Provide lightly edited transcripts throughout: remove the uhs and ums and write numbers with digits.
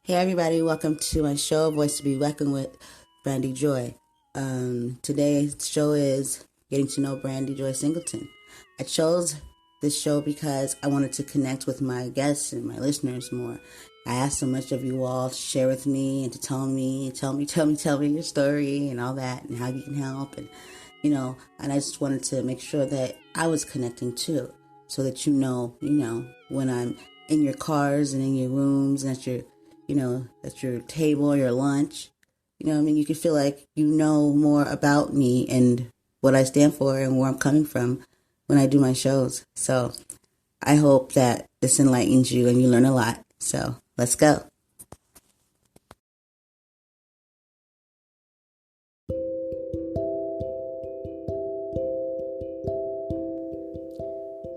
Hey everybody, welcome to my show, Voice to be Reckoned with, Brandy Joy. Today's show is Getting to Know Brandy Joy Singleton. I chose this show because I wanted to connect with my guests and my listeners more. I asked so much of you all to share with me and to tell me your story and all that and how you can help and I just wanted to make sure that I was connecting too, so that when I'm in your cars and in your rooms and at your table or your lunch, you can feel like you know more about me and what I stand for and where I'm coming from when I do my shows. So I hope that this enlightens you and you learn a lot. So let's go.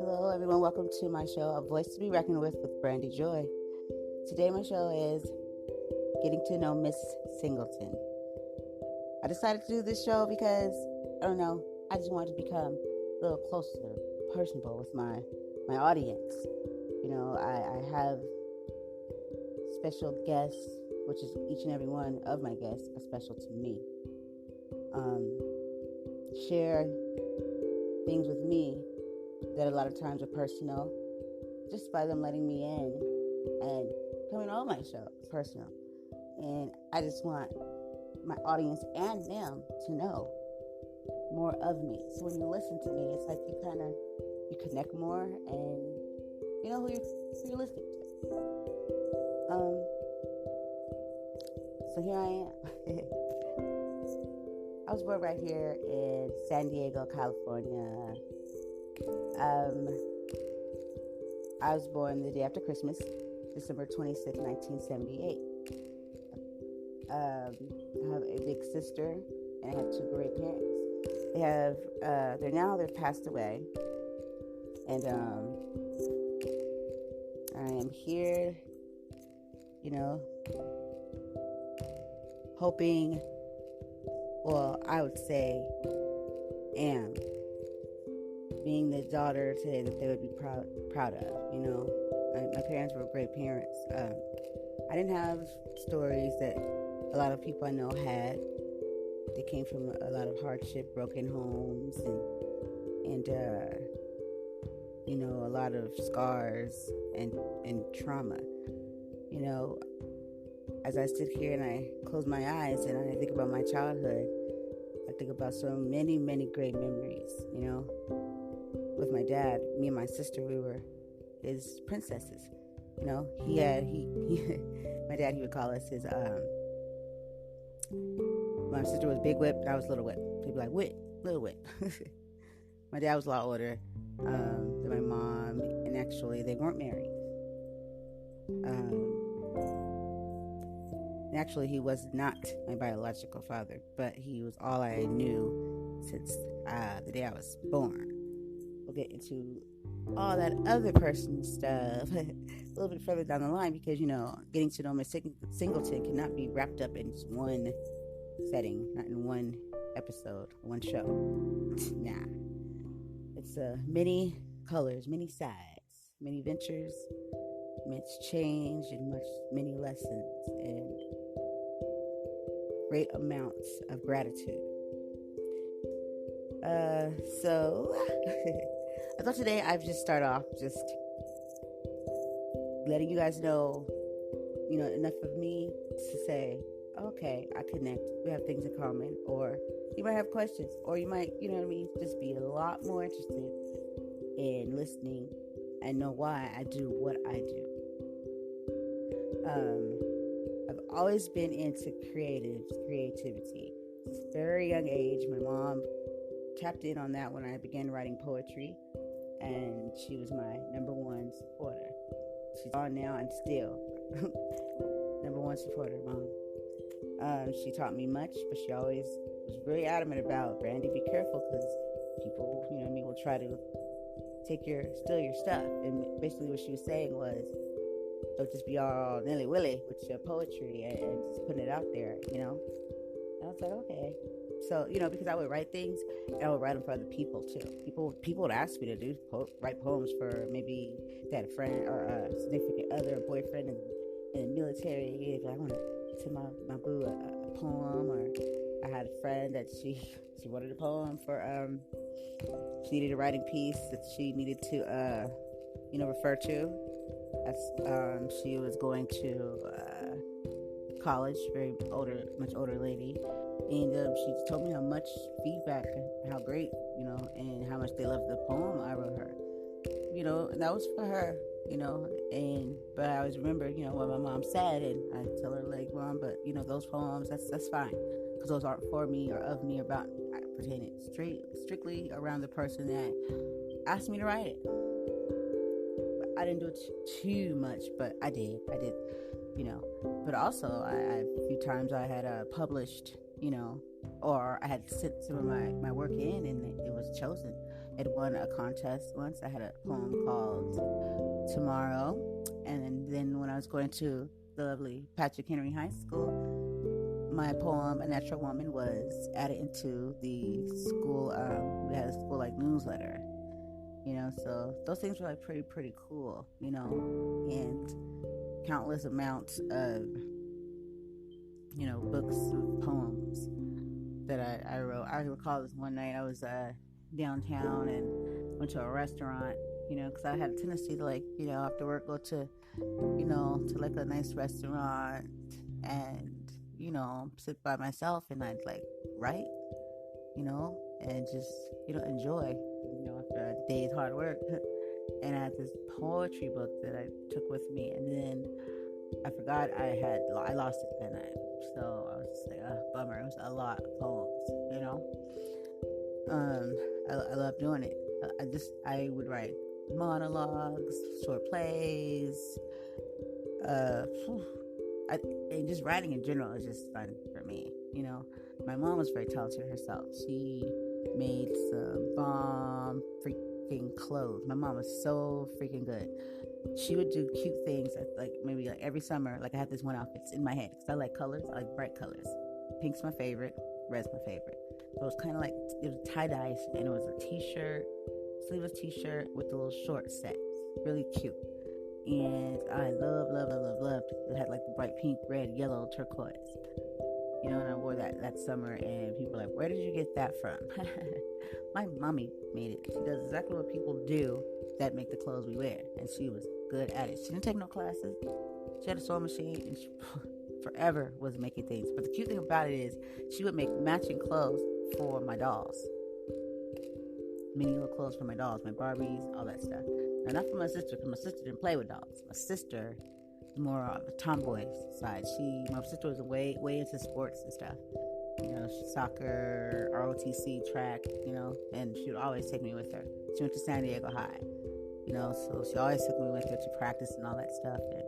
Hello, everyone. Welcome to my show, A Voice to be Reckoned with Brandy Joy. Today, my show is Getting to Know Miss Singleton. I decided to do this show because, I don't know, I just wanted to become a little closer, personable with my audience. I have special guests, which is each and every one of my guests are special to me. Share things with me that a lot of times are personal, just by them letting me in and coming on my show personal. And I just want my audience and them to know more of me. So when you listen to me, it's like you connect more and you know who you're listening to. So here I am. I was born right here in San Diego, California. I was born the day after Christmas, December 26, 1978. I have a big sister, and I have two great parents. They've passed away, and I am here, hoping. Well, I would say, am being the daughter today that they would be proud of. My parents were great parents. I didn't have stories that a lot of people I know had. They came from a lot of hardship, broken homes, and a lot of scars and trauma. As I sit here and I close my eyes and I think about my childhood, I think about so many, many great memories. With my dad, me and my sister, we were his princesses. My dad, he would call us his, my sister was Big Whip, and I was Little Whip. He'd be like, Whip, Little Whip. My dad was a lot older than my mom, and actually, they weren't married. Actually, he was not my biological father, but he was all I knew since the day I was born. We'll get into all that other personal stuff a little bit further down the line because, getting to know Miss Singleton cannot be wrapped up in just one setting, not in one episode, one show. Nah. It's many colors, many sides, many ventures, much change, and many lessons, and great amounts of gratitude. So I thought today I'd just start off just letting you guys know, enough of me to say, okay, I connect. We have things in common, or you might have questions, or you might, just be a lot more interested in listening and know why I do what I do. I've always been into creativity. Since a very young age, my mom tapped in on that when I began writing poetry, and she was my number one supporter. She's on now and still number one supporter, Mom. She taught me much, but she always was really adamant about, Brandy, be careful, because people, will try to steal your stuff. And basically what she was saying was, don't just be all nilly-willy with your poetry and just putting it out there, And I was like, okay. So, because I would write things, and I would write them for other people, too. People would ask me to write poems for maybe they had a friend or a significant other, a boyfriend, and in the military, if I want to send my boo a poem, or I had a friend that she wanted a poem for she needed a writing piece that she needed to refer to. She was going to college, much older lady, and she told me how much feedback, how great, and how much they loved the poem I wrote her. And that was for her, but I always remember, what my mom said, and I tell her, like, Mom, but those poems, that's fine, because those aren't for me or of me or about pertaining strictly around the person that asked me to write it. But I didn't do it too much, but I did, but also a few times I had published, or I had sent some of my work in, and it was chosen. It won a contest once. I had a poem called Tomorrow, and then when I was going to the lovely Patrick Henry High School, my poem, A Natural Woman, was added into the school. We had a school newsletter, so those things were like pretty cool, and countless amounts of books of poems that I wrote. I recall this one night I was downtown and went to a restaurant, because I had a tendency to after work go to a nice restaurant and sit by myself, and I'd write, and just enjoy, after a day's hard work. And I had this poetry book that I took with me, and then I forgot I lost it that night. So I was just like, bummer. It was a lot of poems, I love doing it. I would write monologues, short plays, and just writing in general is just fun for me. My mom was very talented herself. She made some bomb freaking clothes. My mom was so freaking good. She would do cute things maybe every summer. I had this one outfit in my head because I like colors. I like bright colors. Pink's my favorite. Red's my favorite. So it was kind of it was tie-dye, and it was a t-shirt, sleeveless t-shirt with the little short set. Really cute. And I loved. It had the bright pink, red, yellow, turquoise. And I wore that summer, and people were like, where did you get that from? My mommy made it. She does exactly what people do that make the clothes we wear, and she was good at it. She didn't take no classes. She had a sewing machine, and she forever was making things. But the cute thing about it is she would make matching clothes for my dolls. Mini little clothes for my dolls, my Barbies, all that stuff. Now, not for my sister, because my sister didn't play with dolls. My sister was more of a tomboy side. My sister was way into sports and stuff. Soccer, ROTC, track, and she would always take me with her. She went to San Diego High, so she always took me with her to practice and all that stuff. And,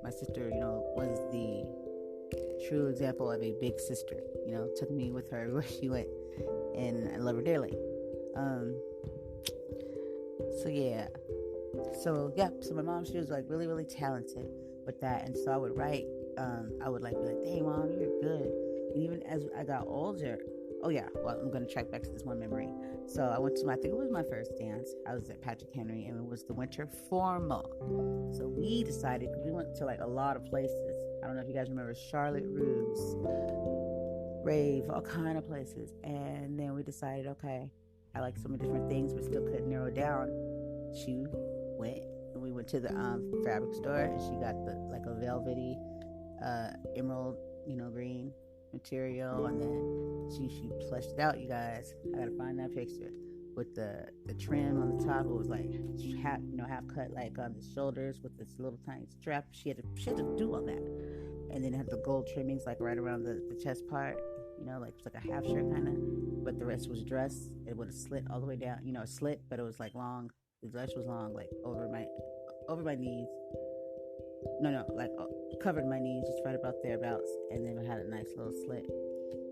my sister, was the true example of a big sister, took me with her where she went, and I love her dearly. So my mom, she was really, really talented with that. And so I would write, I would be like, dang, Mom, you're good. And even as I got older, I'm going to track back to this one memory. So I went to I think it was my first dance. I was at Patrick Henry, and it was the winter formal. So we decided, because we went to a lot of places. I don't know if you guys remember Charlotte Russe, Rave, all kind of places. And then we decided, okay, I like so many different things, but still couldn't narrow down. She went, and we went to the fabric store, and she got a velvety emerald, green material, and then she plushed it out. You guys, I gotta find that picture with the trim on the top. It was half cut on the shoulders with this little tiny strap. She had to do all that, and then it had the gold trimmings right around the chest part. It's a half shirt kind of, but the rest was dress. It would have slit all the way down. A slit, but it was long. The dress was long, over my knees. Covered my knees, just right about thereabouts, and then it had a nice little slit.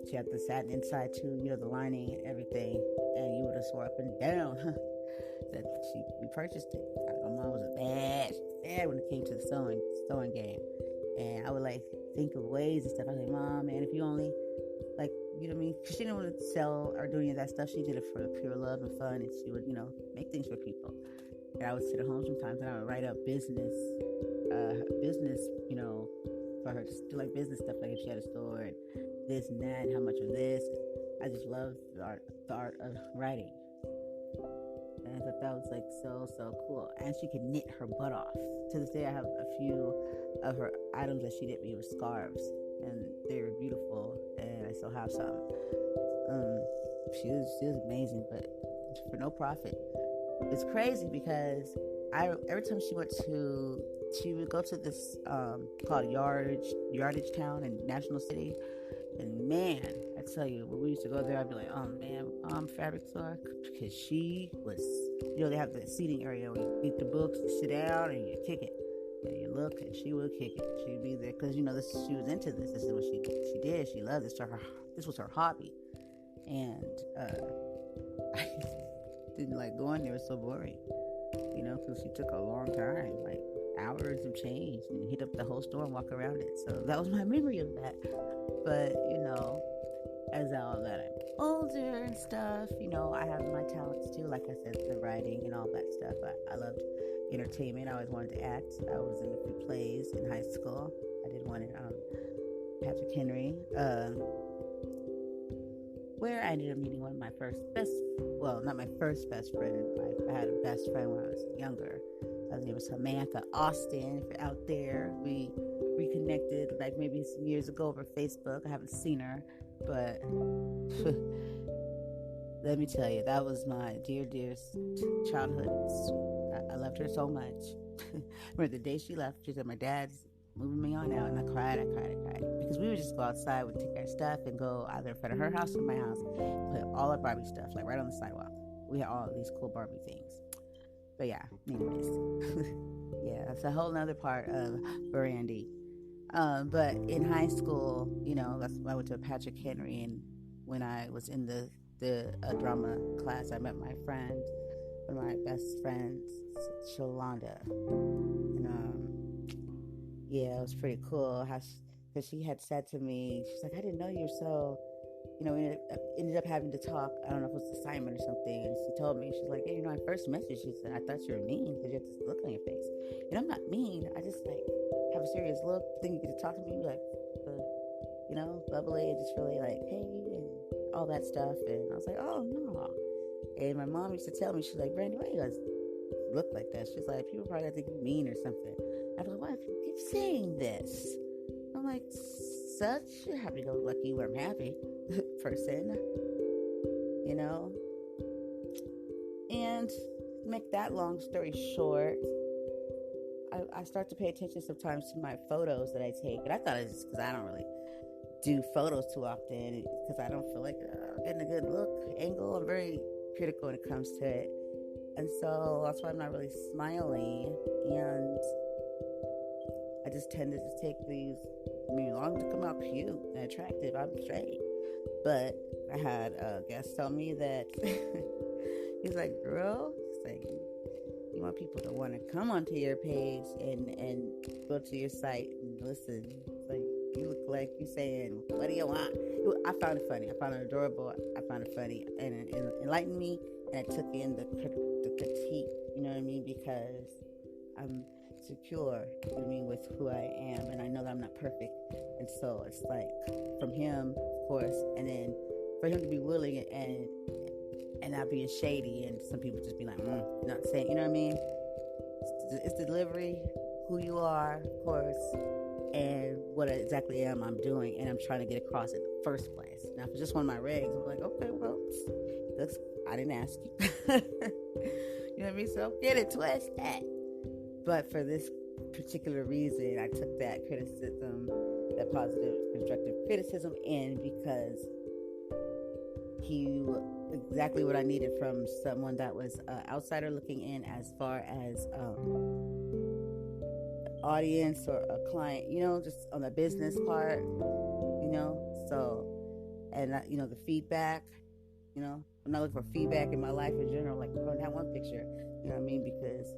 She had the satin inside too, the lining and everything, and you would have swore up and down that we purchased it. My mom was bad when it came to the sewing game, and I would think of ways and stuff. I was like, Mom, man, if you only because she didn't want to sell or do any of that stuff. She did it for the pure love and fun, and she would make things for people. And I would sit at home sometimes, and I would write up business her business, for her to do like business stuff, like if she had a store and this and that, and how much of this. I just love the art of writing. And I thought that was like so cool. And she could knit her butt off. To this day, I have a few of her items that she knit me with scarves, and they were beautiful. And I still have some. She was amazing, but for no profit. It's crazy because every time she would go to this called Yardage Town in National City, and man, I tell you, when we used to go there, I'd be like, oh man, fabric store, because she was, they have the seating area where you get the books, you sit down, and you kick it. And you look, and she would kick it. She'd be there because she was into this. This is what she did. She loved this. This was her hobby, and I didn't like going there. It was so boring, because she took a long time, like hours of change, and hit up the whole store and walk around it. So that was my memory of that. But as now that I'm older and stuff, I have my talents too. Like I said, the writing and all that stuff. I loved entertainment. I always wanted to act. I was in a few plays in high school. I did one in Patrick Henry, where I ended up meeting one of my not my first best friend. I had a best friend when I was younger. Her name was Samantha Austin. If you're out there, we reconnected like maybe some years ago over Facebook. I haven't seen her, but let me tell you, that was my dear childhood. I loved her so much. Remember the day she left, she said, my dad's moving me on out, and I cried because we would just go outside, we'd take our stuff and go either in front of her house or my house, put all our Barbie stuff like right on the sidewalk. We had all these cool Barbie things. But yeah, anyways, yeah, that's a whole nother part of Brandy. But in high school, that's when I went to Patrick Henry, and when I was in the drama class, I met my friend, one of my best friends, Shalonda, and yeah, it was pretty cool. Because she had said to me, she's like, I didn't know you were so, we ended up having to talk. I don't know if it was an assignment or something. And she told me, she's like, hey, I first met you, she said, I thought you were mean because you had this look on your face. I'm not mean. I just have a serious look. Then you get to talk to me, like, bubbly, and just really like, hey, and all that stuff. And I was like, oh no. And my mom used to tell me, she's like, Brandy, why you guys look like that? She's like, people probably think you're mean or something. I'm like, why do you keep saying this? I'm like, such a happy-go-lucky, where I'm happy person, And to make that long story short, I start to pay attention sometimes to my photos that I take, and I thought it's because I don't really do photos too often, because I don't feel like getting a good look angle. I'm very critical when it comes to it, and so that's why I'm not really smiling, and I just tend to just take these. As long as it come out cute and attractive, I'm straight. But I had a guest tell me that he's like, girl, he's like, you want people to want to come onto your page and go to your site and listen. It's like, you look like you saying, what do you want? I found it funny. I found it adorable. I found it funny, and it enlightened me, and I took in the critique, because I'm secure with who I am, and I know that I'm not perfect, and so it's like from him, of course, and then for him to be willing and not being shady, and some people just be like, not saying, it's delivery, who you are, of course, and what exactly I'm doing, and I'm trying to get across in the first place. Now, if it's just one of my regs, I'm like, okay, well, I didn't ask you. You know what I mean? So don't get it twisted. But for this particular reason, I took that criticism, that positive, constructive criticism in, because he exactly what I needed from someone that was an outsider looking in, as far as audience or a client, just on the business part, so, and the feedback, I'm not looking for feedback in my life in general, like on that one picture, because